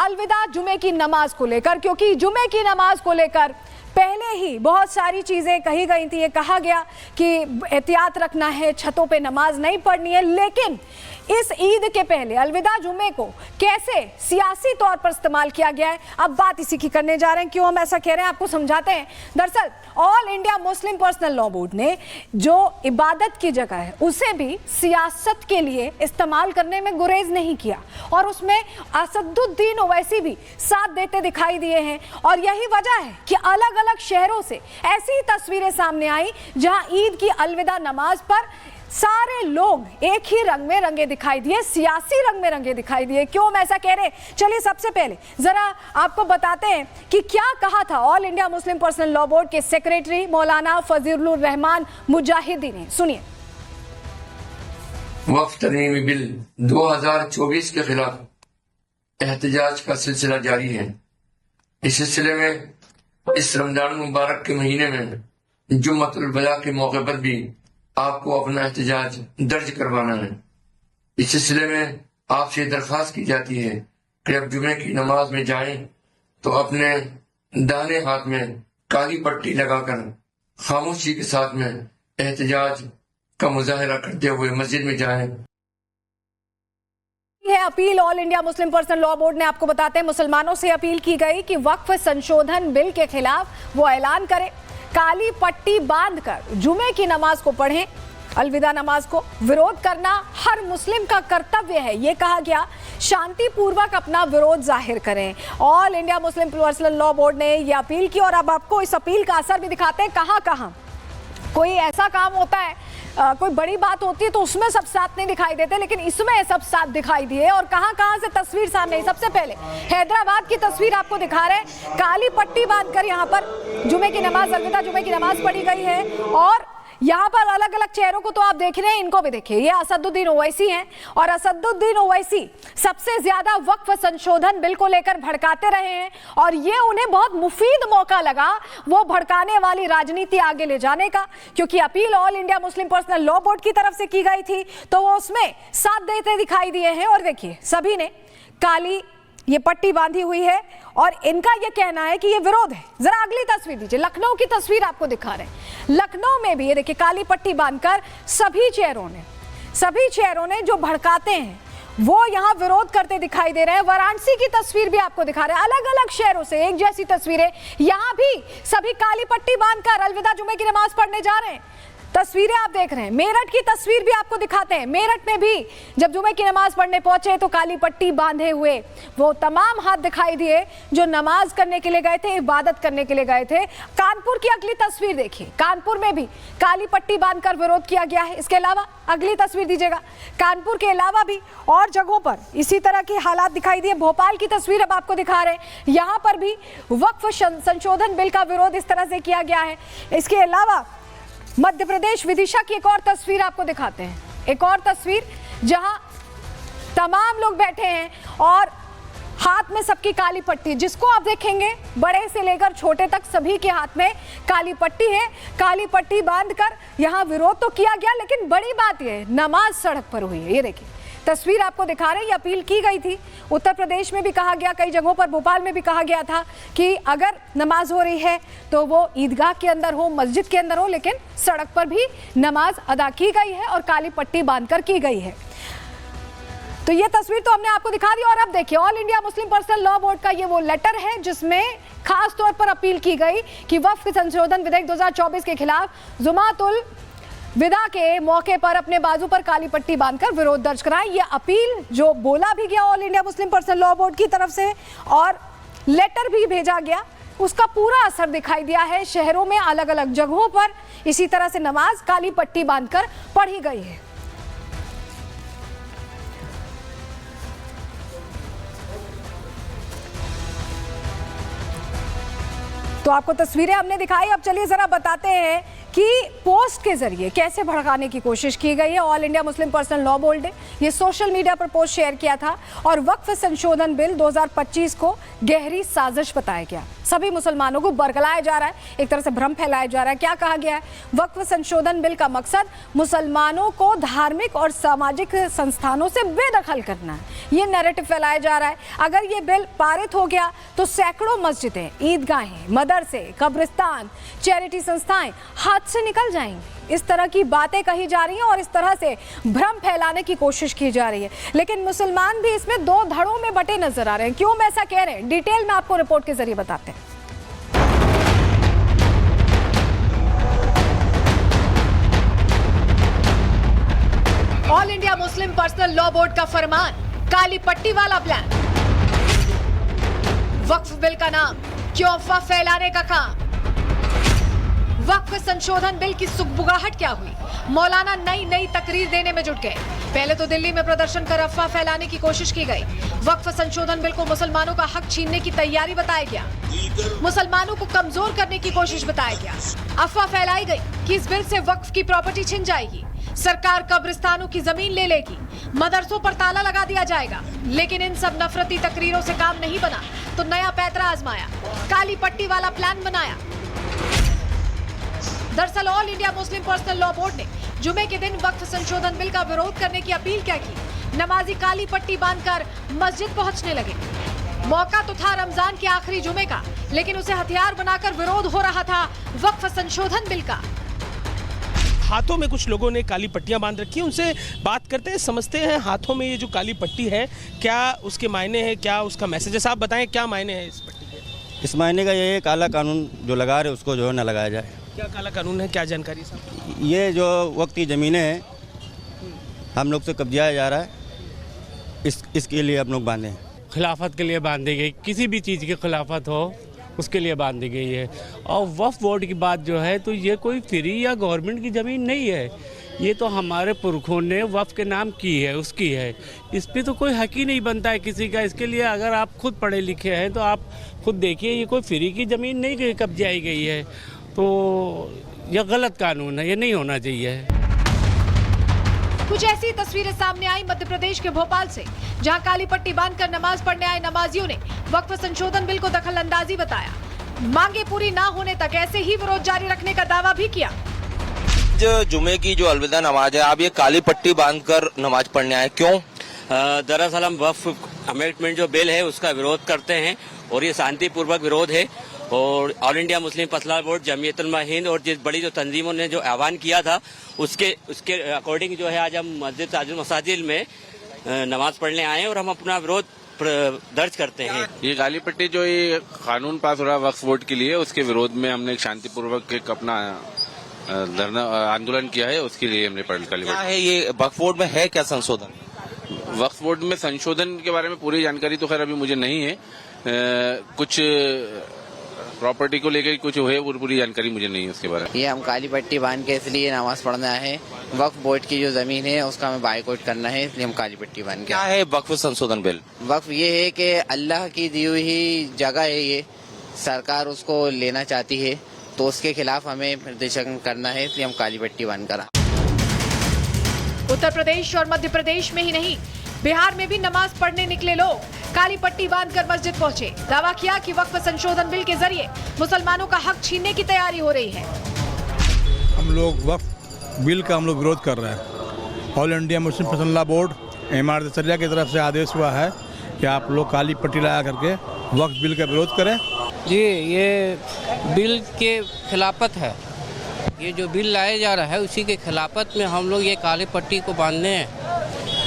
अलविदा जुमे की नमाज को लेकर, क्योंकि जुमे की नमाज को लेकर पहले ही बहुत सारी चीज़ें कही गई थी। ये कहा गया कि एहतियात रखना है, छतों पे नमाज नहीं पढ़नी है, लेकिन इस ईद के पहले अलविदा जुमे को कैसे सियासी तौर पर इस्तेमाल किया गया है, अब बात इसी की करने जा रहे हैं। क्यों हम ऐसा कह रहे हैं आपको समझाते हैं। दरअसल all India Muslim personal law board ने जो इबादत की जगह है उसे भी सियासत के लिए इस्तेमाल करने में गुरेज नहीं किया, और उसमें असदुद्दीन ओवैसी भी साथ देते दिखाई दिए हैं। और यही वजह है कि अलग अलग शहरों से ऐसी तस्वीरें सामने आई जहां ईद की अलविदा नमाज पर सारे लोग एक ही रंग में रंगे दिखाई दिए, सियासी रंग में रंगे दिखाई दिए। क्यों हम ऐसा कह रहे हैं, चलिए सबसे पहले जरा आपको बताते हैं कि क्या कहा था all India Muslim personal law board के सेक्रेटरी मौलाना फजीलुर रहमान मुजाहिदी ने। सुनिए। वक्फ तरमीमी बिल 2024 के खिलाफ एहतजाज का सिलसिला जारी है। इस सिलसिले में इस रमजान मुबारक के महीने में जुम्मतुल बया के मौके पर भी आपको अपना एहतजाज दर्ज करवाना है। इस सिलसिले में आपसे दरख्वास्त की जाती है कि अब जुमे की नमाज में जाएं तो अपने दाहिने हाथ में काली पट्टी लगाकर खामोशी के साथ में एहतजाज का मुजाहिरा करते हुए मस्जिद में जाएं। है appeal all India Muslim personal law board ने, आपको बताते हैं मुसलमानों से अपील की गई कि वक्फ संशोधन बिल के खिलाफ वो ऐलान करें, काली पट्टी बांधकर जुमे की नमाज को पढ़ें। अलविदा नमाज को विरोध करना हर मुस्लिम का कर्तव्य है, ये कहा गया। शांतिपूर्वक अपना विरोध जाहिर करें। All India Muslim personal law board ने ये अपील की, और अब आपको इस अपील का असर भी दिखाते हैं। कहां कहां कोई ऐसा काम होता है, कोई बड़ी बात होती है तो उसमें सब साथ नहीं दिखाई देते, लेकिन इसमें सब साथ दिखाई दिए। और कहां कहां से तस्वीर सामने आई। सबसे पहले हैदराबाद की तस्वीर आपको दिखा रहे हैं। काली पट्टी बांधकर यहां पर जुमे की नमाज, अलविदा जुमे की नमाज पढ़ी गई है। और यहाँ पर अलग अलग चेहरों को तो आप देख रहे हैं, इनको भी देखिए। ये असदुद्दीन ओवैसी हैं, और असदुद्दीन ओवैसी सबसे ज्यादा वक्फ संशोधन बिल को लेकर भड़काते रहे हैं, और ये उन्हें बहुत मुफीद मौका लगा वो भड़काने वाली राजनीति आगे ले जाने का, क्योंकि appeal all India Muslim personal law board की तरफ से की गई थी तो वो उसमें साथ देते दिखाई दिए हैं। और देखिए सभी ने काली ये पट्टी बांधी हुई है, और इनका ये कहना है कि ये विरोध है। जरा अगली तस्वीर दीजिए, लखनऊ की तस्वीर आपको दिखा रहे हैं। लखनऊ में भी ये देखिए काली पट्टी बांधकर सभी चेहरों ने जो भड़काते हैं वो यहाँ विरोध करते दिखाई दे रहे हैं। वाराणसी की तस्वीर भी आपको दिखा रहे हैं, अलग अलग शहरों से एक जैसी तस्वीरें। यहाँ भी सभी काली पट्टी बांधकर अलविदा जुमे की नमाज पढ़ने जा रहे हैं। तस्वीरें आप देख रहे हैं। मेरठ की तस्वीर भी आपको दिखाते हैं। मेरठ में भी जब जुमे की नमाज पढ़ने पहुंचे तो काली पट्टी बांधे हुए वो तमाम हाथ दिखाई दिए जो नमाज करने के लिए गए थे, इबादत करने के लिए गए थे। कानपुर की अगली तस्वीर देखिए, कानपुर में भी काली पट्टी बांधकर विरोध किया गया है। इसके अलावा अगली तस्वीर दीजिएगा, कानपुर के अलावा भी और जगहों पर इसी तरह के हालात दिखाई दिए। भोपाल की तस्वीर अब आपको दिखा रहे हैं, यहाँ पर भी वक्फ संशोधन बिल का विरोध इस तरह से किया गया है। इसके अलावा मध्य प्रदेश विदिशा की एक और तस्वीर आपको दिखाते हैं। एक और तस्वीर जहां तमाम लोग बैठे हैं और हाथ में सबकी काली पट्टी, जिसको आप देखेंगे बड़े से लेकर छोटे तक सभी के हाथ में काली पट्टी है। काली पट्टी बांधकर यहां विरोध तो किया गया, लेकिन बड़ी बात यह है नमाज सड़क पर हुई है। ये देखिए तस्वीर आपको दिखा रहे हैं। ये अपील की गई थी, उत्तर प्रदेश में भी कहा गया, कई जगहों पर, भोपाल में भी कहा गया था कि अगर नमाज हो रही है तो वो ईदगाह के अंदर हो, मस्जिद के अंदर हो, लेकिन सड़क पर भी नमाज अदा की गई है और काली पट्टी बांधकर की गई है। तो ये तस्वीर तो हमने आपको दिखा दी। और अब देखिए all India Muslim personal law board का ये वो लेटर है जिसमें खास तौर पर अपील की गई कि वक्फ संशोधन विधेयक 2024 के खिलाफ जुमातुल विदा के मौके पर अपने बाजू पर काली पट्टी बांधकर विरोध दर्ज कराएं। ये अपील जो बोला भी गया all India Muslim personal law board की तरफ से, और लेटर भी भेजा गया, उसका पूरा असर दिखाई दिया है। शहरों में अलग अलग जगहों पर इसी तरह से नमाज काली पट्टी बांधकर पढ़ी गई है। तो आपको तस्वीरें हमने दिखाई। अब चलिए जरा बताते हैं कि पोस्ट के जरिए कैसे भड़काने की कोशिश की गई है। All India Muslim personal law board ने ये सोशल मीडिया पर पोस्ट शेयर किया था और वक्फ संशोधन बिल 2025 को गहरी साजिश बताया गया। सभी मुसलमानों को बरगलाया जा रहा है, एक तरह से भ्रम फैलाया जा रहा है। क्या कहा गया है? वक्फ संशोधन बिल का मकसद मुसलमानों को धार्मिक और सामाजिक संस्थानों से बेदखल करना है, ये नैरेटिव फैलाया जा रहा है। अगर ये बिल पारित हो गया तो सैकड़ों मस्जिदें, ईदगाहें, मदरसे, कब्रिस्तान, चैरिटी संस्थाएं हाथ से निकल जाएंगी। इस तरह की बातें कही जा रही हैं और इस तरह से भ्रम फैलाने की कोशिश की जा रही है। लेकिन मुसलमान भी इसमें दो धड़ों में बटे नजर आ रहे हैं। क्यों मैं ऐसा कह रहे हैं, डिटेल में आपको रिपोर्ट के जरिए बताते हैं। All India Muslim personal law board का फरमान, काली पट्टी वाला प्लान। वक्फ बिल का नाम, क्यों अफवाह फैलाने का काम। वक्फ संशोधन बिल की सुगबुगाहट क्या हुई? मौलाना नई तकरीर देने में जुट गए। पहले तो दिल्ली में प्रदर्शन कर अफवाह फैलाने की कोशिश की गई। वक्फ संशोधन बिल को मुसलमानों का हक छीनने की तैयारी बताया गया, मुसलमानों को कमजोर करने की कोशिश बताया गया। अफवाह फैलाई गई कि इस बिल से वक्फ की प्रॉपर्टी छिन जाएगी, सरकार कब्रिस्तानों की जमीन ले लेगी, मदरसों पर ताला लगा दिया जाएगा। लेकिन इन सब नफरती तकरीरों से काम नहीं बना तो नया पैतरा आजमाया, काली पट्टी वाला प्लान बनाया। दरअसल all India Muslim personal law board ने जुमे के दिन वक्फ संशोधन बिल का विरोध करने की अपील क्या की? नमाजी काली पट्टी बांधकर मस्जिद पहुंचने लगे। मौका तो था रमजान के आखिरी जुमे का, लेकिन उसे हथियार बनाकर विरोध हो रहा था वक्फ संशोधन बिल का। हाथों में कुछ लोगों ने काली पट्टियां बांध रखी हैं, उनसे बात करते हैं, समझते हैं हाथों में ये जो काली पट्टी है क्या उसके मायने हैं, क्या उसका मैसेज है। साहब बताएं क्या मायने हैं इस पट्टी के? इस मायने का ये काला कानून जो लगा रहे उसको जो है ना लगाया जाए। क्या काला कानून है, क्या जानकारी साहब? ये जो वक्ती ज़मीनें हैं हम लोग से कब्जाया जा रहा है, इसके लिए हम लोग बांधे हैं। खिलाफत के लिए बांधी गई, किसी भी चीज़ की खिलाफत हो उसके लिए बांधी गई है। और वक्फ बोर्ड की बात जो है तो ये कोई फ्री या गवर्नमेंट की ज़मीन नहीं है, ये तो हमारे पुरखों ने वक्फ के नाम की है, उसकी है। इस पर तो कोई हक ही नहीं बनता है किसी का। इसके लिए अगर आप खुद पढ़े लिखे हैं तो आप खुद देखिए, ये कोई फ्री की ज़मीन नहीं कब्जाई गई है। तो यह गलत कानून है, ये नहीं होना चाहिए। कुछ ऐसी तस्वीरें सामने आई मध्य प्रदेश के भोपाल से, जहां काली पट्टी बांधकर नमाज पढ़ने आए नमाजियों ने वक्फ संशोधन बिल को दखलंदाजी बताया। मांगे पूरी ना होने तक ऐसे ही विरोध जारी रखने का दावा भी किया। जुमे की जो अलविदा नमाज है, आप ये काली पट्टी बांधकर नमाज पढ़ने आए, क्यों? दरअसल हम वक्फ अमेंडमेंट जो बिल है उसका विरोध करते हैं और ये शांतिपूर्वक विरोध है। और all India Muslim personal board, Jamiat Ulama Hind और जिस बड़ी जो तंजीमों ने जो आह्वान किया था उसके अकॉर्डिंग जो है आज हम मस्जिद ताजुल मसाजिद में नमाज पढ़ने आए और हम अपना विरोध दर्ज करते हैं। ये काली पट्टी जो ये कानून पास हो रहा है वक्फ बोर्ड के लिए, उसके विरोध में हमने शांतिपूर्वक एक अपना धरना आंदोलन किया है, उसके लिए हमने काली पट्टी। क्या है ये वक्फ बोर्ड में है क्या संशोधन? वक्फ बोर्ड में संशोधन के बारे में पूरी जानकारी तो खैर अभी मुझे नहीं है, कुछ प्रॉपर्टी को लेकर कुछ है, वो पूरी जानकारी मुझे नहीं है उसके बारे में। ये हम काली पट्टी बांध के इसलिए नमाज पढ़ने आए हैं। वक्फ बोर्ड की जो जमीन है उसका हमें बाइकआउट करना है, इसलिए हम काली पट्टी बांध के। क्या है वक्फ संशोधन बिल? वक्फ ये है कि अल्लाह की दी हुई जगह है, ये सरकार उसको लेना चाहती है, तो उसके खिलाफ हमें प्रदर्शन करना है, इसलिए हम काली पट्टी बांध कर। उत्तर प्रदेश और मध्य प्रदेश में ही नहीं, बिहार में भी नमाज पढ़ने निकले लोग काली पट्टी बांधकर मस्जिद पहुंचे। दावा किया कि वक्फ संशोधन बिल के जरिए मुसलमानों का हक छीनने की तैयारी हो रही है। हम लोग वक्फ बिल का विरोध कर रहे हैं। All India Muslim personal law board इमारत शरिया की तरफ से आदेश हुआ है कि आप लोग काली पट्टी लगा करके वक्फ बिल का विरोध करें। जी, ये बिल के खिलाफत है, ये जो बिल लाया जा रहा है उसी के खिलाफत में हम लोग ये काली पट्टी को बांधने हैं।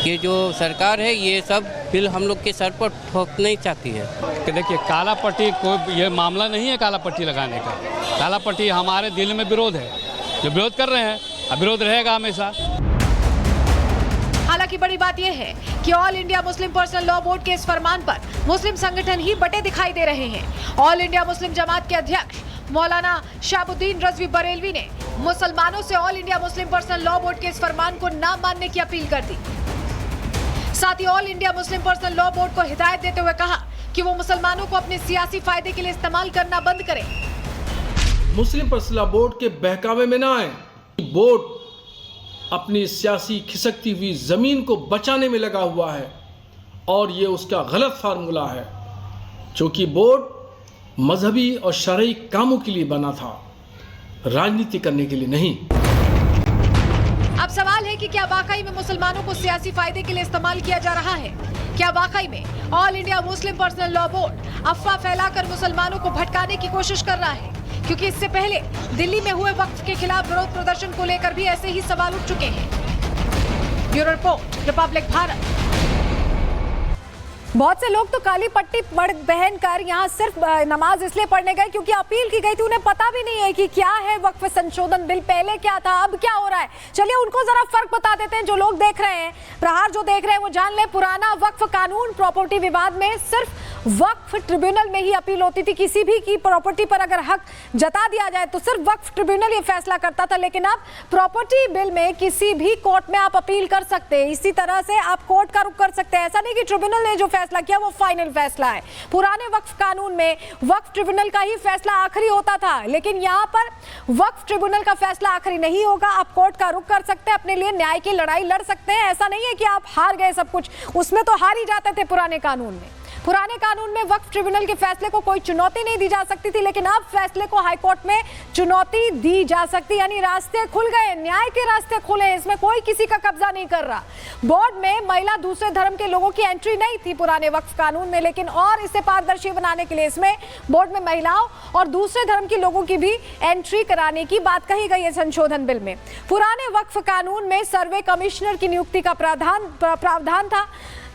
ये जो सरकार है ये सब बिल हम लोग के सर पर ठोकना ही चाहती है। कि देखिए, काला पट्टी कोई ये मामला नहीं है काला पट्टी लगाने का। काला पट्टी हमारे दिल में विरोध है, जो विरोध कर रहे हैं, अब विरोध रहेगा हमेशा। हालांकि बड़ी बात यह है कि all India Muslim personal law board के इस फरमान पर मुस्लिम संगठन ही बटे दिखाई दे रहे हैं। ऑल इंडिया मुस्लिम जमात के अध्यक्ष मौलाना शाहबुद्दीन रजवी बरेलवी ने मुसलमानों से all India Muslim personal law board के इस फरमान को न मानने की अपील कर दी। साथ ही all India Muslim personal law board को हिदायत देते हुए कहा कि वो मुसलमानों को अपने सियासी फायदे के लिए इस्तेमाल करना बंद करें। मुस्लिम पर्सनल लॉ बोर्ड के बहकावे में ना आए। बोर्ड अपनी सियासी खिसकती हुई जमीन को बचाने में लगा हुआ है और ये उसका गलत फार्मूला है। क्योंकि बोर्ड मजहबी और शरई कामों के लिए बना था, राजनीति करने के लिए नहीं। अब सवाल है कि क्या वाकई में मुसलमानों को सियासी फायदे के लिए इस्तेमाल किया जा रहा है? क्या वाकई में all India Muslim personal law board अफवाह फैलाकर मुसलमानों को भटकाने की कोशिश कर रहा है? क्योंकि इससे पहले दिल्ली में हुए वक्फ के खिलाफ विरोध प्रदर्शन को लेकर भी ऐसे ही सवाल उठ चुके हैं। Bureau report, Republic Bharat. बहुत से लोग तो काली पट्टी पहन कर यहाँ सिर्फ नमाज इसलिए पढ़ने गए क्योंकि अपील की गई थी। उन्हें पता भी नहीं है कि क्या है वक्फ संशोधन बिल, पहले क्या था, अब क्या हो रहा है। चलिए उनको जरा फर्क बता देते हैं। जो लोग देख रहे हैं, प्रहार जो देख रहे हैं, वो जान ले, पुराना वक्फ कानून प्रॉपर्टी विवाद में सिर्फ वक्फ ट्रिब्यूनल में ही अपील होती थी। किसी भी की प्रॉपर्टी पर अगर हक जता दिया जाए तो सिर्फ वक्फ ट्रिब्यूनल ये फैसला करता था। लेकिन अब प्रॉपर्टी बिल में किसी भी कोर्ट में आप अपील कर सकते हैं। इसी तरह से आप कोर्ट का रुख कर सकते हैं। ऐसा नहीं कि ट्रिब्यूनल ने जो फैसला किया वो फाइनल फैसला है। पुराने वक्फ कानून में वक्फ ट्रिब्यूनल का ही फैसला आखिरी होता था, लेकिन यहाँ पर वक्फ ट्रिब्यूनल का फैसला आखिरी नहीं होगा। आप कोर्ट का रुख कर सकते हैं, अपने लिए न्याय की लड़ाई लड़ सकते हैं। ऐसा नहीं है कि आप हार गए सब कुछ, उसमें तो हार ही जाते थे पुराने कानून में। पुराने कानून में वक्फ ट्रिब्यूनल के फैसले को कोई चुनौती नहीं दी जा सकती थी, लेकिन अब फैसले को हाईकोर्ट में चुनौती दी जा सकती, यानी रास्ते खुल गए, न्याय के रास्ते खुले। इसमें कोई किसी का कब्जा नहीं कर रहा। बोर्ड में महिला दूसरे धर्म के लोगों की एंट्री नहीं थी पुराने वक्फ कानून में, लेकिन और इसे पारदर्शी बनाने के लिए इसमें बोर्ड में महिलाओं और दूसरे धर्म के लोगों की भी एंट्री कराने की बात कही गई है संशोधन बिल में। पुराने वक्फ कानून में सर्वे कमिश्नर की नियुक्ति का प्रावधान था,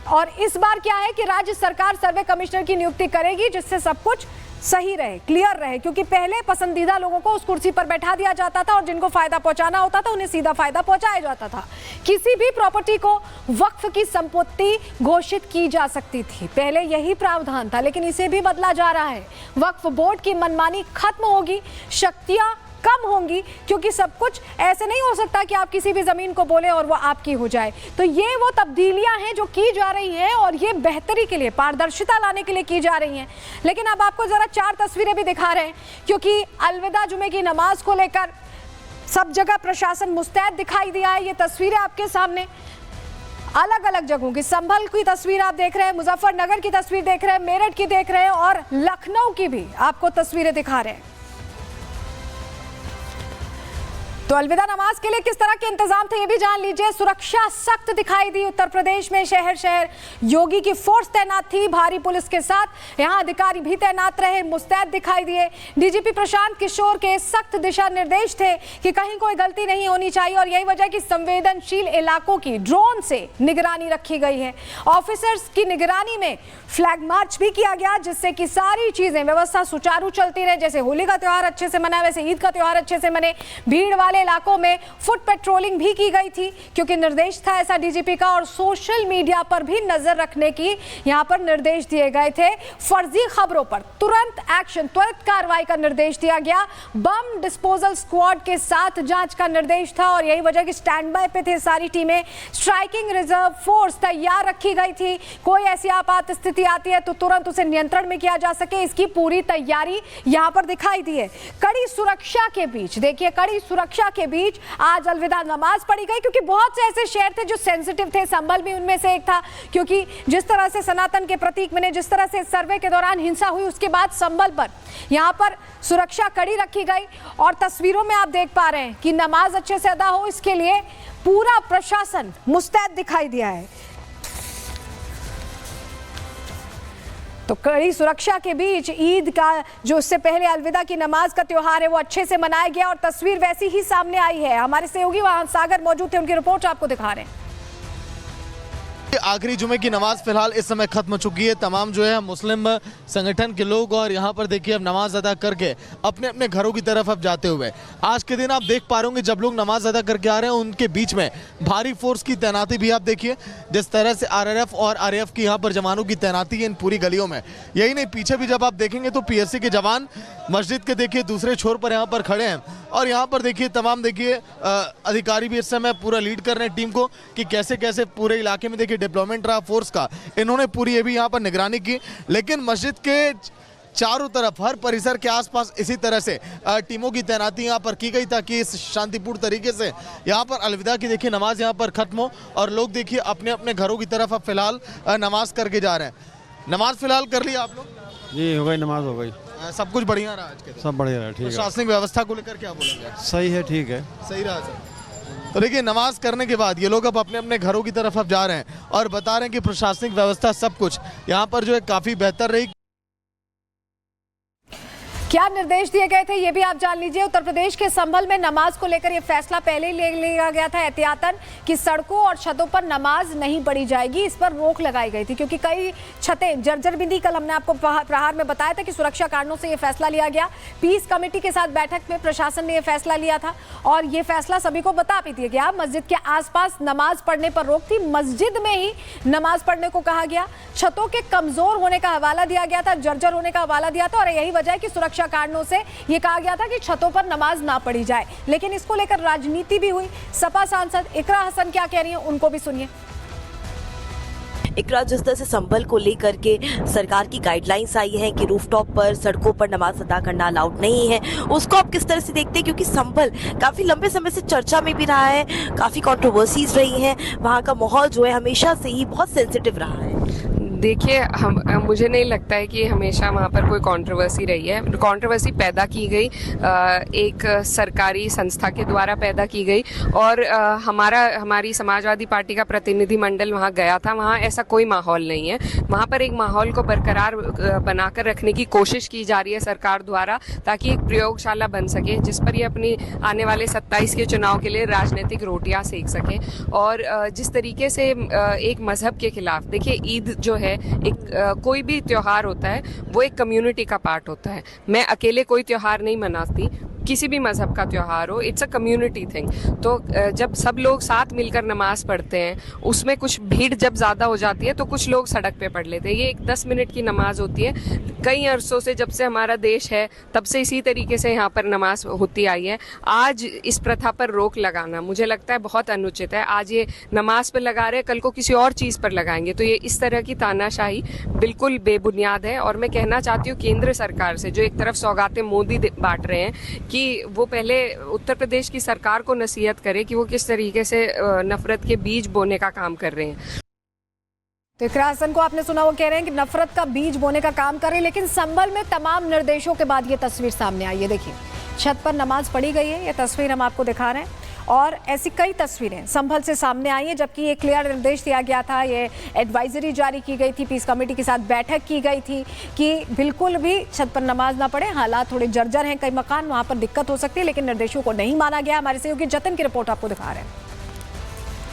और इस बार क्या है कि राज्य सरकार सर्वे कमिश्नर की नियुक्ति करेगी, जिससे सब कुछ सही रहे, क्लियर रहे। क्योंकि पहले पसंदीदा लोगों को उस कुर्सी पर बैठा दिया जाता था और जिनको फायदा पहुंचाना होता था उन्हें सीधा फायदा पहुंचाया जाता था। किसी भी प्रॉपर्टी को वक्फ की संपत्ति घोषित की जा सकती थी, पहले यही प्रावधान था, लेकिन इसे भी बदला जा रहा है। वक्फ बोर्ड की मनमानी खत्म होगी, शक्तियां कम होंगी, क्योंकि सब कुछ ऐसे नहीं हो सकता कि आप किसी भी जमीन को बोले और वो आपकी हो जाए। तो ये वो तब्दीलियां हैं जो की जा रही हैं, और ये बेहतरी के लिए, पारदर्शिता लाने के लिए की जा रही हैं। लेकिन अब आपको जरा 4 तस्वीरें भी दिखा रहे हैं, क्योंकि अलविदा जुमे की नमाज को लेकर सब जगह प्रशासन मुस्तैद दिखाई दिया है। ये तस्वीरें आपके सामने अलग अलग जगहों की, संभल की तस्वीर आप देख रहे हैं, मुजफ्फरनगर की तस्वीर देख रहे हैं, मेरठ की देख रहे हैं, और लखनऊ की भी आपको तस्वीरें दिखा रहे हैं। तो अलविदा नमाज के लिए किस तरह के इंतजाम थे ये भी जान लीजिए। सुरक्षा सख्त दिखाई दी उत्तर प्रदेश में, शहर शहर योगी की फोर्स तैनात थी, भारी पुलिस के साथ यहां अधिकारी भी तैनात रहे, मुस्तैद दिखाई दिए। डीजीपी प्रशांत किशोर के सख्त दिशा निर्देश थे कि कहीं कोई गलती नहीं होनी चाहिए, और यही वजह कि संवेदनशील इलाकों की ड्रोन से निगरानी रखी गई है। ऑफिसर्स की निगरानी में फ्लैग मार्च भी किया गया, जिससे कि सारी चीजें, व्यवस्था सुचारू चलती रहे। जैसे होली का त्योहार अच्छे से मना, वैसे ईद का त्योहार अच्छे से मने। भीड़ वाले इलाकों में फुट पेट्रोलिंग भी की गई थी, क्योंकि निर्देश था ऐसा डीजीपी का, और सोशल मीडिया पर भी नजर रखने की यहां पर निर्देश दिए गए थे। फर्जी खबरों पर तुरंत एक्शन, त्वरित कार्रवाई का निर्देश दिया गया। बम डिस्पोजल स्क्वाड के साथ जांच का निर्देश था, और यही वजह कि स्टैंड बाय पे थे सारी टीमें। स्ट्राइकिंग रिजर्व फोर्स तैयार रखी गई थी, कोई ऐसी आपात स्थिति आती है तो तुरंत उसे नियंत्रण में किया जा सके, इसकी पूरी तैयारी यहां पर दिखाई दी है। कड़ी सुरक्षा के बीच, देखिए, कड़ी सुरक्षा के बीच आज अलविदा नमाज पढ़ी गई, क्योंकि बहुत से ऐसे शहर थे जो सेंसिटिव थे, संभल भी उनमें से एक था। क्योंकि जिस तरह से सनातन के प्रतीक बने, जिस तरह से सर्वे के दौरान हिंसा हुई, उसके बाद संभल पर यहां पर सुरक्षा कड़ी रखी गई। और तस्वीरों में आप देख पा रहे हैं कि नमाज अच्छे से अदा हो, इसके लिए पूरा प्रशासन मुस्तैद दिखाई दिया है। तो कड़ी सुरक्षा के बीच ईद का, जो उससे पहले अलविदा की नमाज का त्योहार है, वो अच्छे से मनाया गया, और तस्वीर वैसी ही सामने आई है। हमारे सहयोगी वहां सागर मौजूद थे, उनकी रिपोर्ट आपको दिखा रहे हैं। आखिरी जुमे की नमाज फिलहाल इस समय खत्म हो चुकी है। तमाम जो है मुस्लिम संगठन के लोग और यहाँ पर देखिए अब नमाज अदा करके अपने अपने घरों की तरफ अब जाते हुए, आज के दिन आप देख पा रहे होंगे जब लोग नमाज अदा करके आ रहे हैं उनके बीच में भारी फोर्स की तैनाती भी आप देखिए, जिस तरह से आरआरएफ और आरएएफ की यहाँ पर जवानों की तैनाती है इन पूरी गलियों में। यही नहीं, पीछे भी जब आप देखेंगे तो पीएससी के जवान मस्जिद के देखिए दूसरे छोर पर यहाँ पर खड़े हैं, और यहाँ पर देखिए तमाम देखिए अधिकारी भी इस समय पूरा लीड कर रहे हैं टीम को कि कैसे कैसे पूरे इलाके में देखिए डिप्लॉयमेंट रहा फोर्स का, इन्होंने पूरी ये भी यहाँ पर निगरानी की। लेकिन मस्जिद के चारों तरफ हर परिसर के आसपास इसी तरह से टीमों की तैनाती यहाँ पर की गई ताकि इस शांतिपूर्ण तरीके से यहाँ पर अलविदा की देखिए नमाज यहाँ पर खत्म हो, और लोग देखिए अपने अपने घरों की तरफ अब फिलहाल नमाज करके जा रहे हैं। नमाज फिलहाल कर ली आप लोग? जी हो गई, नमाज हो गई, सब कुछ बढ़िया रहा आज के दिन? सब बढ़िया है, ठीक है। प्रशासनिक व्यवस्था को लेकर क्या बोलेंगे? सही है, ठीक है, सही रहा सर। तो देखिए, नमाज करने के बाद ये लोग अब अपने अपने घरों की तरफ अब जा रहे हैं और बता रहे हैं कि प्रशासनिक व्यवस्था सब कुछ यहाँ पर जो है काफी बेहतर रही। क्या निर्देश दिए गए थे ये भी आप जान लीजिए। उत्तर प्रदेश के संभल में नमाज को लेकर यह फैसला पहले ही ले लिया गया था एहतियातन कि सड़कों और छतों पर नमाज नहीं पढ़ी जाएगी। इस पर रोक लगाई गई थी क्योंकि कई छतें जर्जर भी थी। कल हमने आपको प्रहार में बताया था कि सुरक्षा कारणों से यह फैसला लिया गया। पीस कमेटी के साथ बैठक में प्रशासन ने यह फैसला लिया था और यह फैसला सभी को बता भी दिया गया। मस्जिद के आसपास नमाज पढ़ने पर रोक थी, मस्जिद में ही नमाज पढ़ने को कहा गया। छतों के कमजोर होने का हवाला दिया गया था, जर्जर होने का हवाला दिया था और यही वजह है कि सुरक्षा कारणों से यह कहा गया था कि छतों पर नमाज ना पढ़ी जाए। लेकिन इसको लेकर राजनीति भी हुई। सपा सांसद इकरा हसन क्या कह रही हैं, उनको भी सुनिए। इकरा, जिस तरह से संभल को लेकर के सरकार की गाइडलाइंस आई है कि रूफटॉप पर, सड़कों पर नमाज अदा करना अलाउड नहीं है, उसको आप किस तरह से देखते हैं? क्योंकि संभल काफी लंबे समय से चर्चा में भी रहा है, काफी कंट्रोवर्सीज रही हैं, वहाँ का माहौल जो है हमेशा से ही बहुत सेंसिटिव रहा है। देखिए, मुझे नहीं लगता है कि हमेशा वहाँ पर कोई कंट्रोवर्सी रही है। कंट्रोवर्सी पैदा की गई एक सरकारी संस्था के द्वारा पैदा की गई और हमारी समाजवादी पार्टी का प्रतिनिधिमंडल वहाँ गया था। वहाँ ऐसा कोई माहौल नहीं है। वहाँ पर एक माहौल को बरकरार बनाकर रखने की कोशिश की जा रही है सरकार द्वारा, ताकि एक प्रयोगशाला बन सके जिस पर ये अपनी आने वाले 27 के चुनाव के लिए राजनीतिक रोटियां सेक सके। और जिस तरीके से एक मजहब के खिलाफ, देखिए ईद जो है एक कोई भी त्योहार होता है वो एक कम्युनिटी का पार्ट होता है। मैं अकेले कोई त्योहार नहीं मनाती, किसी भी मजहब का त्योहार हो, इट्स अ कम्युनिटी थिंग। तो जब सब लोग साथ मिलकर नमाज पढ़ते हैं, उसमें कुछ भीड़ जब ज़्यादा हो जाती है तो कुछ लोग सड़क पे पढ़ लेते हैं। ये एक 10 मिनट की नमाज होती है। कई अरसों से, जब से हमारा देश है तब से इसी तरीके से यहाँ पर नमाज होती आई है। आज इस प्रथा पर रोक लगाना मुझे लगता है बहुत अनुचित है। आज ये नमाज पर लगा रहे हैं, कल को किसी और चीज़ पर लगाएंगे, तो ये इस तरह की तानाशाही बिल्कुल बेबुनियाद है। और मैं कहना चाहती हूँ केंद्र सरकार से, जो एक तरफ सौगातें मोदी बांट रहे हैं, कि वो पहले उत्तर प्रदेश की सरकार को नसीहत करे कि वो किस तरीके से नफरत के बीज बोने का काम कर रहे हैं। तो इकरा हसन को आपने सुना, वो कह रहे हैं कि नफरत का बीज बोने का काम कर रहे हैं। लेकिन संभल में तमाम निर्देशों के बाद ये तस्वीर सामने आई है। देखिए, छत पर नमाज पढ़ी गई है, ये तस्वीर हम आपको दिखा रहे हैं। और ऐसी कई तस्वीरें संभल से सामने आई हैं, जबकि ये क्लियर निर्देश दिया गया था, ये एडवाइजरी जारी की गई थी, पीस कमेटी के साथ बैठक की गई थी कि बिल्कुल भी छत पर नमाज ना पढ़े। हालात थोड़े जर्जर हैं, कई मकान, वहाँ पर दिक्कत हो सकती है, लेकिन निर्देशों को नहीं माना गया। हमारे सहयोगी जतन की रिपोर्ट आपको दिखा रहे हैं।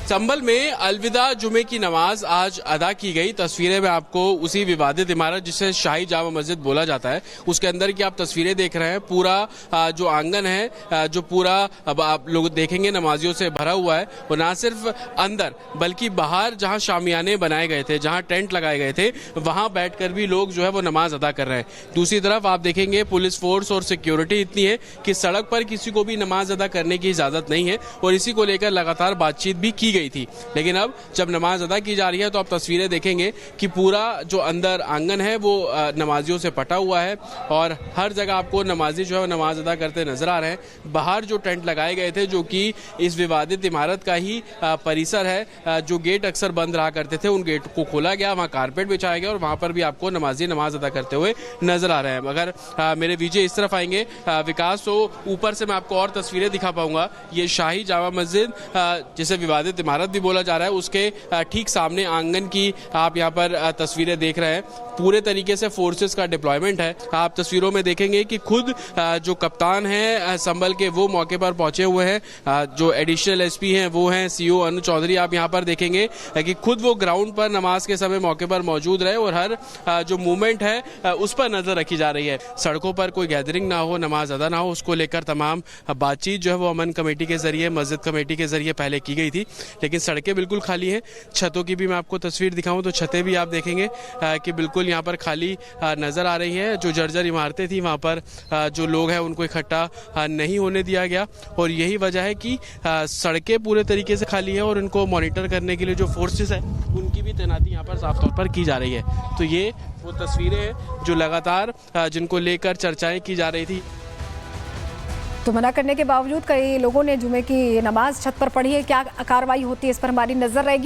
संभल में अलविदा जुमे की नमाज आज अदा की गई। तस्वीरें में आपको उसी विवादित इमारत जिसे शाही जामा मस्जिद बोला जाता है, उसके अंदर की आप तस्वीरें देख रहे हैं। पूरा जो आंगन है, जो पूरा अब आप लोग देखेंगे नमाजियों से भरा हुआ है। वो ना सिर्फ अंदर बल्कि बाहर जहां शामियाने बनाए गए थे, जहां टेंट लगाए गए थे, वहां बैठकर भी लोग जो है वो नमाज अदा कर रहे हैं। दूसरी तरफ आप देखेंगे पुलिस फोर्स और सिक्योरिटी इतनी है कि सड़क पर किसी को भी नमाज अदा करने की इजाजत नहीं है और इसी को लेकर लगातार बातचीत भी की गई थी। लेकिन अब जब नमाज अदा की जा रही है तो आप तस्वीरें देखेंगे कि पूरा जो अंदर आंगन है वो नमाजियों से पटा हुआ है और हर जगह आपको नमाजी जो है नमाज अदा करते नजर आ रहे हैं। बाहर जो टेंट लगाए गए थे, जो कि इस विवादित इमारत का ही परिसर है, जो गेट अक्सर बंद रहा करते थे, उन गेट को खोला गया, वहां कारपेट बिछाया गया और वहां पर भी आपको नमाजी नमाज अदा करते हुए नजर आ रहे हैं। अगर मेरे विजय इस तरफ आएंगे विकास, तो ऊपर से मैं आपको और तस्वीरें दिखा पाऊंगा। ये शाही जामा मस्जिद जिसे विवादित इमारत भी बोला जा रहा है, उसके ठीक सामने आंगन की आप यहाँ पर तस्वीरें देख रहे हैं। पूरे तरीके से फोर्सेस का डिप्लॉयमेंट है। आप तस्वीरों में देखेंगे कि खुद जो कप्तान है संभल के, वो मौके पर पहुंचे हुए हैं। जो एडिशनल एसपी हैं वो हैं सीओ अनु चौधरी। आप यहाँ पर देखेंगे कि खुद वो ग्राउंड पर नमाज के समय मौके पर मौजूद रहे और हर जो मूवमेंट है उस पर नजर रखी जा रही है। सड़कों पर कोई गैदरिंग ना हो, नमाज अदा ना हो, उसको लेकर तमाम बातचीत जो है वो अमन कमेटी के जरिए, मस्जिद कमेटी के जरिए पहले की गई थी। लेकिन सड़कें बिल्कुल खाली हैं। छतों की भी मैं आपको तस्वीर दिखाऊं तो छतें भी आप देखेंगे कि बिल्कुल यहाँ पर खाली नजर आ रही हैं। जो जर्जर इमारतें थी वहाँ पर जो लोग हैं उनको इकट्ठा नहीं होने दिया गया और यही वजह है कि सड़कें पूरे तरीके से खाली है और इनको मॉनिटर करने के लिए जो फोर्सेस है उनकी भी तैनाती यहाँ पर साफ तौर पर की जा रही है। तो ये वो तस्वीरें हैं जो लगातार जिनको लेकर चर्चाएं की जा रही थी। तो मना करने के बावजूद कई लोगों ने जुमे की नमाज छत पर पढ़ी है। क्या कार्रवाई होती है इस पर हमारी नजर रहेगी।